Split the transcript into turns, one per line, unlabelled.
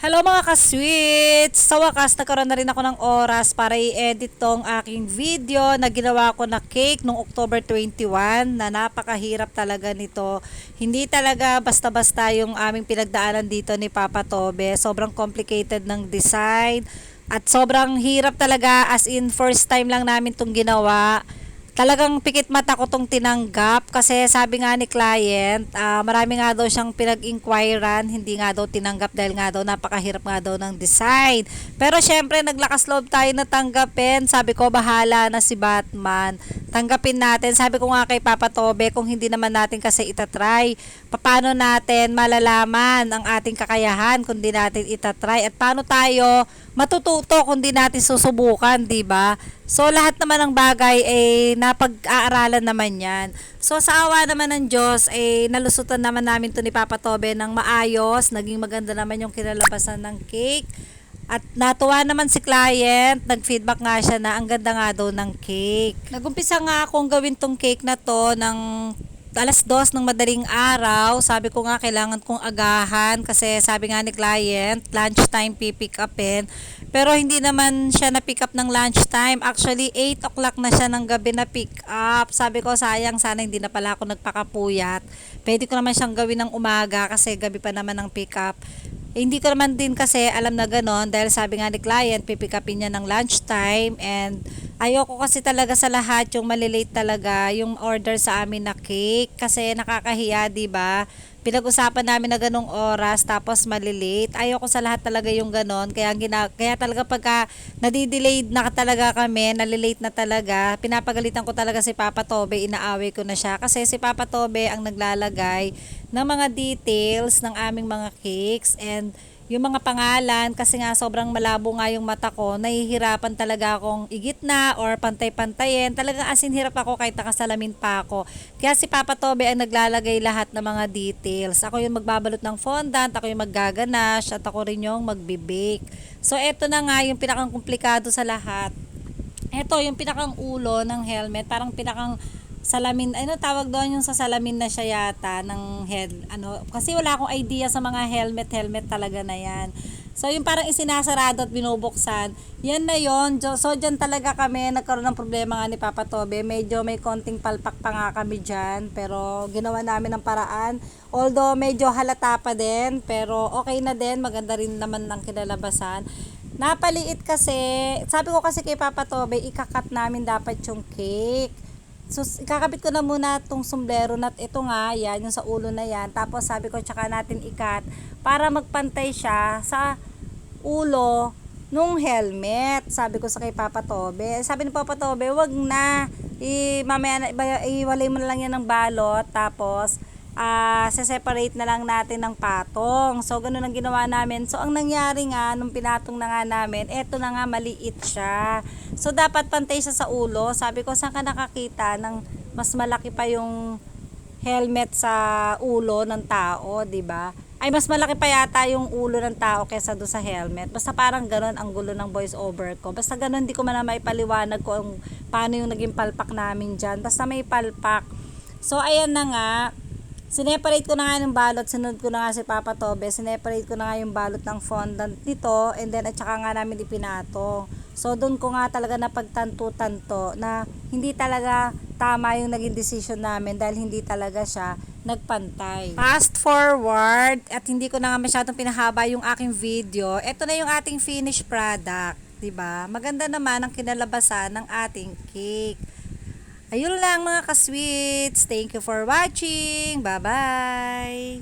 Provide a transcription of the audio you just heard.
Hello mga ka-sweets! Sa wakas, nagkaroon na rin ako ng oras para i-edit tong aking video na ginawa ko na cake noong October 21 na napakahirap talaga nito. Hindi talaga basta-basta yung aming pinagdaanan dito ni Papa Tobe. Sobrang complicated ng design at sobrang hirap talaga, as in first time lang namin tong ginawa. Talagang pikit mata ko tong tinanggap kasi sabi nga ni client, marami nga daw siyang pinag-inquiran, hindi nga daw tinanggap dahil nga daw napakahirap nga daw ng design. Pero syempre naglakas loob tayo na tanggapin. Sabi ko bahala na si Batman. Tanggapin natin. Sabi ko nga kay Papa Tobe, kung hindi naman natin kasi itatry, paano natin malalaman ang ating kakayahan kung di natin itatry, at paano tayo matututo kung di natin susubukan, di ba? So lahat naman ng bagay napag-aaralan naman 'yan. So sa awa naman ng Diyos nalusutan naman namin 'to ni Papa Tobe ng maayos, naging maganda naman yung kinalabasan ng cake. At natuwa naman si client, nag-feedback nga siya na ang ganda nga daw ng cake. Nagumpisa nga akong gawin tong cake na to ng alas 2 ng madaling araw. Sabi ko nga kailangan kong agahan kasi sabi nga ni client, lunchtime pipick upin. Pero hindi naman siya na pick up ng lunchtime. Actually, 8 o'clock na siya ng gabi na pick up. Sabi ko sayang, sana hindi na pala ako nagpakapuyat. Pwede ko naman siyang gawin ng umaga kasi gabi pa naman ng pick up. Hindi ko naman din kasi alam na ganon dahil sabi nga ni client, pipick upin niya ng lunchtime, and ayoko kasi talaga sa lahat yung malilate talaga yung order sa amin na cake kasi nakakahiya, 'di ba? Pinag-usapan namin na ganong oras tapos malilate. Ayoko sa lahat talaga yung ganon. Kaya talaga pagka nadidelayed na talaga kami, nalilate na talaga, pinapagalitan ko talaga si Papa Tobe, inaaway ko na siya kasi si Papa Tobe ang naglalagay ng mga details ng aming mga cakes, and yung mga pangalan kasi nga sobrang malabo nga yung mata ko, nahihirapan talaga akong igitna or pantay-pantayin. Talagang asin hirap ako kahit nakasalamin pa ako. Kaya si Papa Tobe ang naglalagay lahat ng mga details. Ako yung magbabalot ng fondant, ako yung maggaganache, at ako rin yung magbe-bake. So eto na nga yung pinakang komplikado sa lahat. Eto yung pinakang ulo ng helmet, parang pinakang salamin, ano tawag doon, yung sa salamin na siya yata ng head, ano, kasi wala akong idea sa mga helmet talaga na yan. So yung parang isinasarado at binubuksan, yan na yon. So dyan talaga kami nagkaroon ng problema nga ni Papa Tobe. Medyo may konting palpak pa nga kami dyan, pero ginawa namin ng paraan. Although medyo halata pa din, pero okay na din, maganda rin naman ang kinalabasan. Napaliit kasi, sabi ko kasi kay Papa Tobe, ikakat namin dapat yung cake. So, ikakabit ko na muna itong sombrero na ito nga, yan, yung sa ulo na yan. Tapos sabi ko, tsaka natin ikat para magpantay siya sa ulo nung helmet. Sabi ko sa kay Papa Tobe. Sabi ni Papa Tobe, wag na. Mamaya na, iwalay mo na lang yan ng balot. Tapos, separate na lang natin ng patong. So, ganun ang ginawa namin. So, ang nangyari nga, nung pinatong na nga namin, eto na nga, maliit siya. So, dapat pantay siya sa ulo. Sabi ko, saan ka nakakita ng mas malaki pa yung helmet sa ulo ng tao, 'di ba? Ay, mas malaki pa yata yung ulo ng tao kaysa do sa helmet. Basta parang ganun ang gulo ng voice over ko. Basta ganun, di ko man na maipaliwanag kung paano yung naging palpak namin dyan. Basta may palpak. So, ayan na nga. Sineparate ko na nga yung balot, sinunod ko na nga si Papa Tobe, sineparate ko na nga yung balot ng fondant nito, and then at saka nga namin ipinatong. So doon ko nga talaga napagtanto-tanto na hindi talaga tama yung naging decision namin dahil hindi talaga siya nagpantay. Fast forward, at hindi ko na nga masyadong pinahaba yung aking video. Ito na yung ating finished product, 'di ba? Maganda naman ang kinalabasan ng ating cake. Ayun lang mga ka-sweets. Thank you for watching. Bye-bye!